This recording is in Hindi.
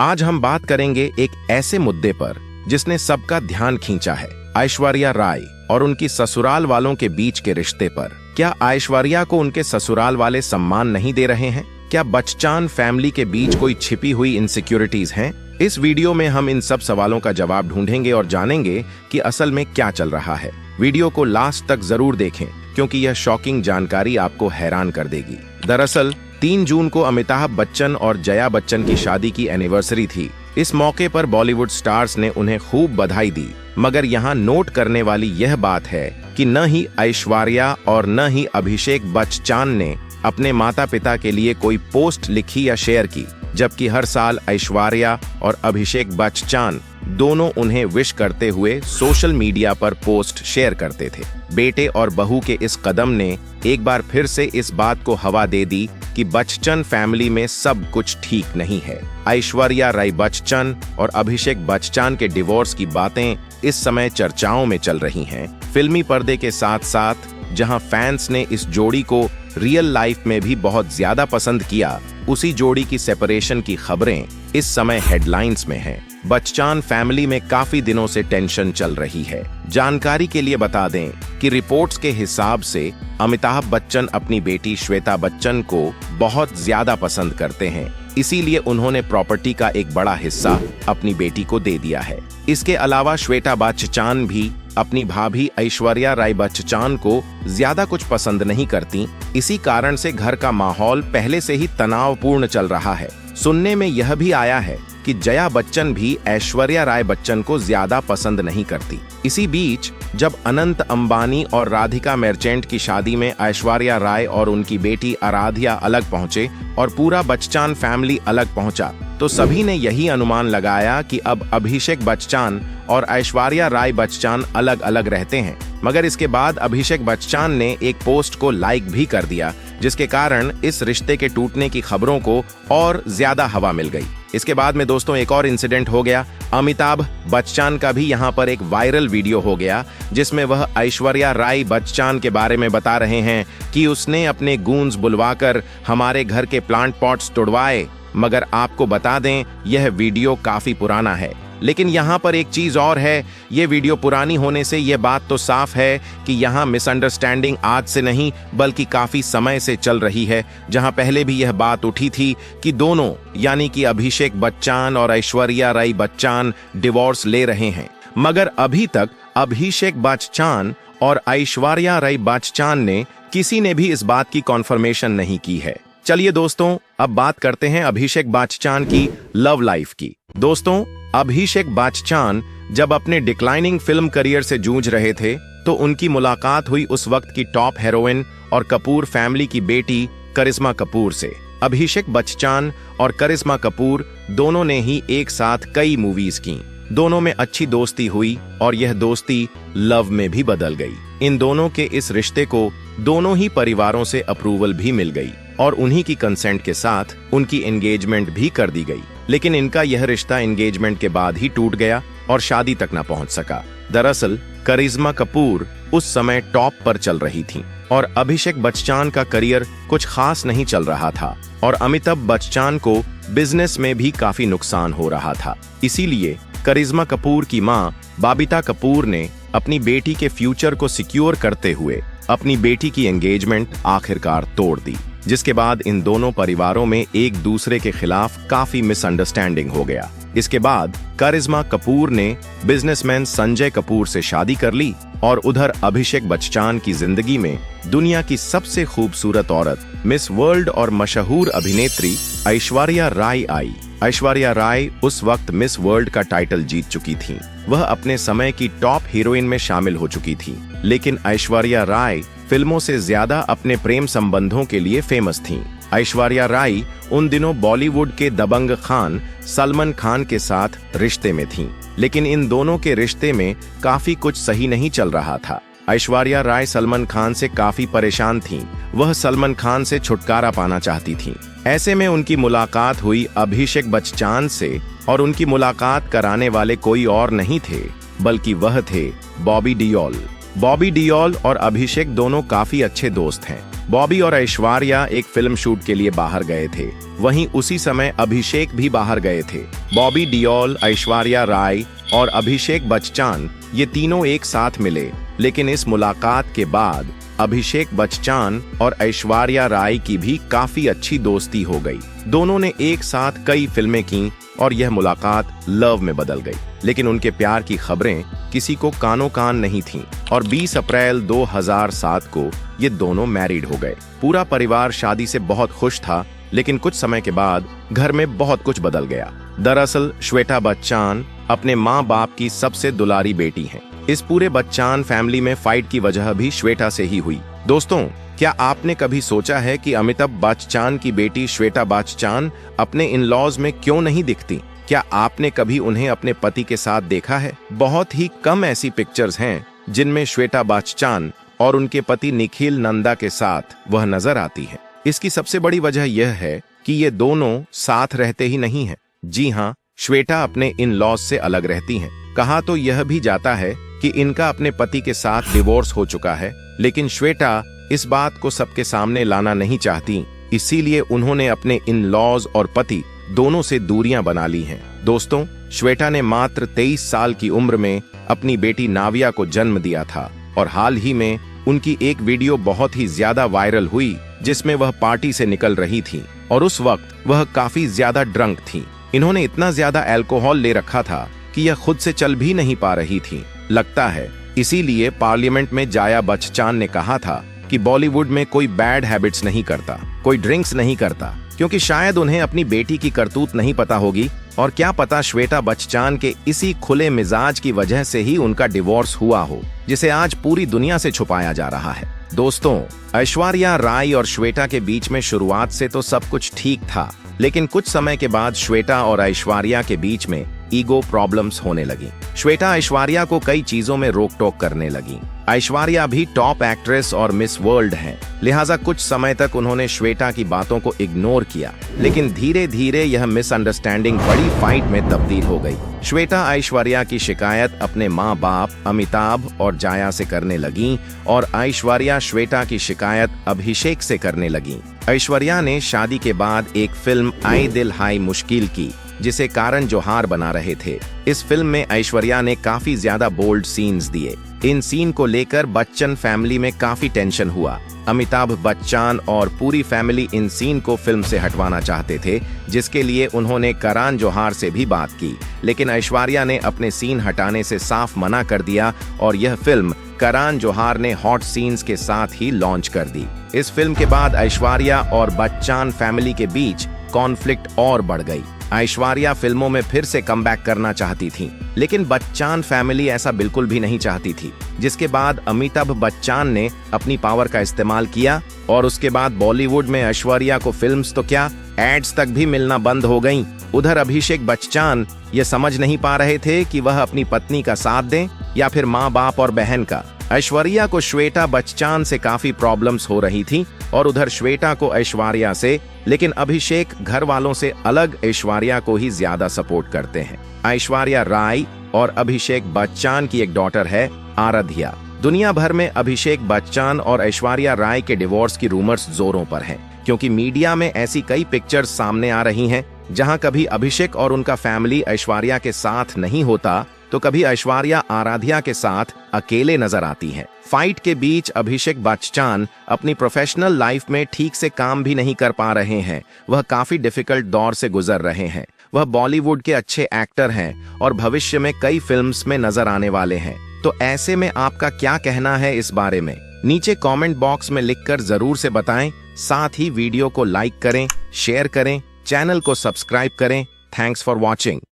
आज हम बात करेंगे एक ऐसे मुद्दे पर जिसने सबका ध्यान खींचा है, ऐश्वर्या राय और उनकी ससुराल वालों के बीच के रिश्ते पर। क्या ऐश्वर्या को उनके ससुराल वाले सम्मान नहीं दे रहे हैं? क्या बच्चन फैमिली के बीच कोई छिपी हुई इनसिक्योरिटीज हैं? इस वीडियो में हम इन सब सवालों का जवाब ढूंढेंगे और जानेंगे कि असल में क्या चल रहा है। वीडियो को लास्ट तक जरूर देखें क्योंकि यह शॉकिंग जानकारी आपको हैरान कर देगी। दरअसल 3 जून को अमिताभ बच्चन और जया बच्चन की शादी की एनिवर्सरी थी। इस मौके पर बॉलीवुड स्टार्स ने उन्हें खूब बधाई दी, मगर यहाँ नोट करने वाली यह बात है कि न ही ऐश्वर्या और न ही अभिषेक बच्चन ने अपने माता पिता के लिए कोई पोस्ट लिखी या शेयर की, जबकि हर साल ऐश्वर्या और अभिषेक बच्चन दोनों उन्हें विश करते हुए सोशल मीडिया पर पोस्ट शेयर करते थे। बेटे और बहू के इस कदम ने एक बार फिर से इस बात को हवा दे दी कि बच्चन फैमिली में सब कुछ ठीक नहीं है। ऐश्वर्या राय बच्चन और अभिषेक बच्चन के डिवोर्स की बातें इस समय चर्चाओं में चल रही हैं। फिल्मी पर्दे के साथ साथ जहां फैंस ने इस जोड़ी को रियल लाइफ में भी बहुत ज्यादा पसंद किया, उसी जोड़ी की सेपरेशन की खबरें इस समय हेडलाइंस में हैं। बच्चन फैमिली में काफी दिनों से टेंशन चल रही है। जानकारी के लिए बता दें कि रिपोर्ट्स के हिसाब से अमिताभ बच्चन अपनी बेटी श्वेता बच्चन को बहुत ज्यादा पसंद करते हैं, इसीलिए उन्होंने प्रॉपर्टी का एक बड़ा हिस्सा अपनी बेटी को दे दिया है। इसके अलावा श्वेता बच्चन भी अपनी भाभी ऐश्वर्या राय बच्चन को ज्यादा कुछ पसंद नहीं करती। इसी कारण से घर का माहौल पहले से ही तनावपूर्ण चल रहा है। सुनने में यह भी आया है कि जया बच्चन भी ऐश्वर्या राय बच्चन को ज्यादा पसंद नहीं करती। इसी बीच जब अनंत अंबानी और राधिका मर्चेंट की शादी में ऐश्वर्या राय और उनकी बेटी आराध्या अलग पहुंचे और पूरा बच्चन फैमिली अलग पहुंचा, तो सभी ने यही अनुमान लगाया कि अब अभिषेक बच्चन और ऐश्वर्या राय बच्चन अलग अलग रहते हैं। मगर इसके बाद अभिषेक बच्चन ने एक पोस्ट को लाइक भी कर दिया, जिसके कारण इस रिश्ते के टूटने की खबरों को और ज्यादा हवा मिल गई। इसके बाद में दोस्तों एक और इंसिडेंट हो गया। अमिताभ बच्चन का भी यहाँ पर एक वायरल वीडियो हो गया, जिसमें वह ऐश्वर्या राय बच्चन के बारे में बता रहे हैं कि उसने अपने गूंज बुलवाकर हमारे घर के प्लांट पॉट्स तोड़वाए। मगर आपको बता दें, यह वीडियो काफी पुराना है। लेकिन यहाँ पर एक चीज और है, ये वीडियो पुरानी होने से यह बात तो साफ है कि यहाँ मिसअंडरस्टैंडिंग आज से नहीं बल्कि काफी समय से चल रही है। जहाँ पहले भी यह बात उठी थी कि दोनों यानी कि अभिषेक बच्चन और ऐश्वर्या राय बच्चन डिवोर्स ले रहे हैं, मगर अभी तक अभिषेक बच्चन और ऐश्वर्या राय बच्चन ने किसी ने भी इस बात की कॉन्फर्मेशन नहीं की है। चलिए दोस्तों, अब बात करते हैं अभिषेक बच्चन की लव लाइफ की। दोस्तों, अभिषेक बच्चन जब अपने डिक्लाइनिंग फिल्म करियर से जूझ रहे थे, तो उनकी मुलाकात हुई उस वक्त की टॉप हीरोइन और कपूर फैमिली की बेटी करिश्मा कपूर से। अभिषेक बच्चन और करिश्मा कपूर दोनों ने ही एक साथ कई मूवीज की। दोनों में अच्छी दोस्ती हुई और यह दोस्ती लव में भी बदल गई। इन दोनों के इस रिश्ते को दोनों ही परिवारों से अप्रूवल भी मिल गई और उन्हीं की कंसेंट के साथ उनकी एंगेजमेंट भी कर दी गई। लेकिन इनका यह रिश्ता एंगेजमेंट के बाद ही टूट गया और शादी तक न पहुंच सका। दरअसल करिश्मा कपूर उस समय टॉप पर चल रही थीं और अभिषेक बच्चन का करियर कुछ खास नहीं चल रहा था और अमिताभ बच्चन को बिजनेस में भी काफी नुकसान हो रहा था। इसीलिए करिश्मा कपूर की मां बबीता कपूर ने अपनी बेटी के फ्यूचर को सिक्योर करते हुए अपनी बेटी की एंगेजमेंट आखिरकार तोड़ दी, जिसके बाद इन दोनों परिवारों में एक दूसरे के खिलाफ काफी मिसअंडरस्टैंडिंग हो गया। इसके बाद करिश्मा कपूर ने बिजनेसमैन संजय कपूर से शादी कर ली और उधर अभिषेक बच्चन की जिंदगी में दुनिया की सबसे खूबसूरत औरत मिस वर्ल्ड और मशहूर अभिनेत्री ऐश्वर्या राय आई। ऐश्वर्या राय उस वक्त मिस वर्ल्ड का टाइटल जीत चुकी थीं। वह अपने समय की टॉप हीरोइन में शामिल हो चुकी थीं। लेकिन ऐश्वर्या राय फिल्मों से ज्यादा अपने प्रेम संबंधों के लिए फेमस थीं। ऐश्वर्या राय उन दिनों बॉलीवुड के दबंग खान सलमान खान के साथ रिश्ते में थीं। लेकिन इन दोनों के रिश्ते में काफी कुछ सही नहीं चल रहा था। ऐश्वर्या राय सलमान खान से काफी परेशान थीं। वह सलमान खान से छुटकारा पाना चाहती थीं। ऐसे में उनकी मुलाकात हुई अभिषेक बच्चन से और उनकी मुलाकात कराने वाले कोई और नहीं थे बल्कि वह थे बॉबी देओल। बॉबी डियोल और अभिषेक दोनों काफी अच्छे दोस्त हैं। बॉबी और ऐश्वर्या एक फिल्म शूट के लिए बाहर गए थे, वहीं उसी समय अभिषेक भी बाहर गए थे। बॉबी डियोल, ऐश्वर्या राय और अभिषेक बच्चन ये तीनों एक साथ मिले, लेकिन इस मुलाकात के बाद अभिषेक बच्चन और ऐश्वर्या राय की भी काफी अच्छी दोस्ती हो गई। दोनों ने एक साथ कई फिल्में की और यह मुलाकात लव में बदल गई। लेकिन उनके प्यार की खबरें किसी को कानो कान नहीं थीं और 20 अप्रैल 2007 को ये दोनों मैरिड हो गए। पूरा परिवार शादी से बहुत खुश था, लेकिन कुछ समय के बाद घर में बहुत कुछ बदल गया। दरअसल श्वेता बच्चन अपने माँ बाप की सबसे दुलारी बेटी हैं। इस पूरे बच्चन फैमिली में फाइट की वजह भी श्वेता से ही हुई। दोस्तों, क्या आपने कभी सोचा है कि अमिताभ बच्चन की बेटी श्वेता बच्चन अपने इन लॉज में क्यों नहीं दिखती? क्या आपने कभी उन्हें अपने पति के साथ देखा है? बहुत ही कम ऐसी पिक्चर्स हैं जिनमें श्वेता बच्चन और उनके पति निखिल नंदा के साथ वह नजर आती है। इसकी सबसे बड़ी वजह यह है कि ये दोनों साथ रहते ही नहीं हैं। जी हाँ, श्वेता अपने इन लॉज से अलग रहती हैं। कहा तो यह भी जाता है कि इनका अपने पति के साथ डिवोर्स हो चुका है, लेकिन श्वेता इस बात को सबके सामने लाना नहीं चाहती, इसीलिए उन्होंने अपने इन लॉज और पति दोनों से दूरियां बना ली हैं। दोस्तों, श्वेता ने मात्र 23 साल की उम्र में अपनी बेटी नाविया को जन्म दिया था और हाल ही में उनकी एक वीडियो बहुत ही ज्यादा वायरल हुई जिसमें वह पार्टी से निकल रही थी और उस वक्त वह काफी ज्यादा ड्रंक थी। इन्होंने इतना ज्यादा अल्कोहल ले रखा था कि यह खुद से चल भी नहीं पा रही थी। लगता है इसीलिए पार्लियामेंट में जाया बच्चन ने कहा था कि बॉलीवुड में कोई बैड हैबिट्स नहीं करता, कोई ड्रिंक्स नहीं करता, क्योंकि शायद उन्हें अपनी बेटी की करतूत नहीं पता होगी और क्या पता श्वेता बच्चन के इसी खुले मिजाज की वजह से ही उनका डिवोर्स हुआ हो, जिसे आज पूरी दुनिया से छुपाया जा रहा है। दोस्तों, ऐश्वर्या राय और श्वेता के बीच में शुरुआत से तो सब कुछ ठीक था, लेकिन कुछ समय के बाद श्वेता और ऐश्वर्या के बीच में ईगो प्रॉब्लम्स होने लगी। श्वेता ऐश्वर्या को कई चीजों में रोक टोक करने लगी। ऐश्वर्या भी टॉप एक्ट्रेस और मिस वर्ल्ड हैं, लिहाजा कुछ समय तक उन्होंने श्वेता की बातों को इग्नोर किया, लेकिन धीरे धीरे यह मिसअंडरस्टैंडिंग बड़ी फाइट में तब्दील हो गई। श्वेता ऐश्वर्या की शिकायत अपने माँ बाप अमिताभ और जाया से करने लगी और ऐश्वर्या श्वेता की शिकायत अभिषेक से करने लगी। ऐश्वर्या ने शादी के बाद एक फिल्म आई दिल हाय मुश्किल की, जिसे करण जौहर बना रहे थे। इस फिल्म में ऐश्वर्या ने काफी ज्यादा बोल्ड सीन्स दिए। इन सीन को लेकर बच्चन फैमिली में काफी टेंशन हुआ। अमिताभ बच्चन और पूरी फैमिली इन सीन को फिल्म से हटवाना चाहते थे, जिसके लिए उन्होंने करण जौहर से भी बात की, लेकिन ऐश्वर्या ने अपने सीन हटाने से साफ मना कर दिया और यह फिल्म करण जौहर ने हॉट सीन्स के साथ ही लॉन्च कर दी। इस फिल्म के बाद ऐश्वर्या और बच्चन फैमिली के बीच कॉन्फ्लिक्ट और बढ़ गई। ऐश्वर्या फिल्मों में फिर से कमबैक करना चाहती थी, लेकिन बच्चन फैमिली ऐसा बिल्कुल भी नहीं चाहती थी, जिसके बाद अमिताभ बच्चन ने अपनी पावर का इस्तेमाल किया और उसके बाद बॉलीवुड में ऐश्वर्या को फिल्म्स तो क्या, एड्स तक भी मिलना बंद हो गईं। उधर अभिषेक बच्चन ये समझ नहीं पा रहे थे कि वह अपनी पत्नी का साथ दें या फिर माँ बाप और बहन का। ऐश्वर्या को श्वेता बच्चन से काफी प्रॉब्लम्स हो रही थी और उधर श्वेता को ऐश्वर्या से, लेकिन अभिषेक घर वालों से अलग ऐश्वर्या को ही ज्यादा सपोर्ट करते हैं। ऐश्वर्या राय और अभिषेक बच्चन की एक डॉटर है आराध्या। दुनिया भर में अभिषेक बच्चन और ऐश्वर्या राय के डिवोर्स की रूमर्स जोरों पर हैं, क्योंकि मीडिया में ऐसी कई पिक्चर्स सामने आ रही हैं जहां कभी अभिषेक और उनका फैमिली ऐश्वर्या के साथ नहीं होता तो कभी ऐश्वर्या आराध्या के साथ अकेले नजर आती हैं। फाइट के बीच अभिषेक बच्चन अपनी प्रोफेशनल लाइफ में ठीक से काम भी नहीं कर पा रहे हैं। वह काफी डिफिकल्ट दौर से गुजर रहे हैं। वह बॉलीवुड के अच्छे एक्टर हैं और भविष्य में कई फिल्म्स में नजर आने वाले हैं। तो ऐसे में आपका क्या कहना है इस बारे में? नीचे कमेंट बॉक्स में लिखकर जरूर से बताएं। साथ ही वीडियो को लाइक करें, शेयर करें, चैनल को सब्सक्राइब करें। Thanks for watching.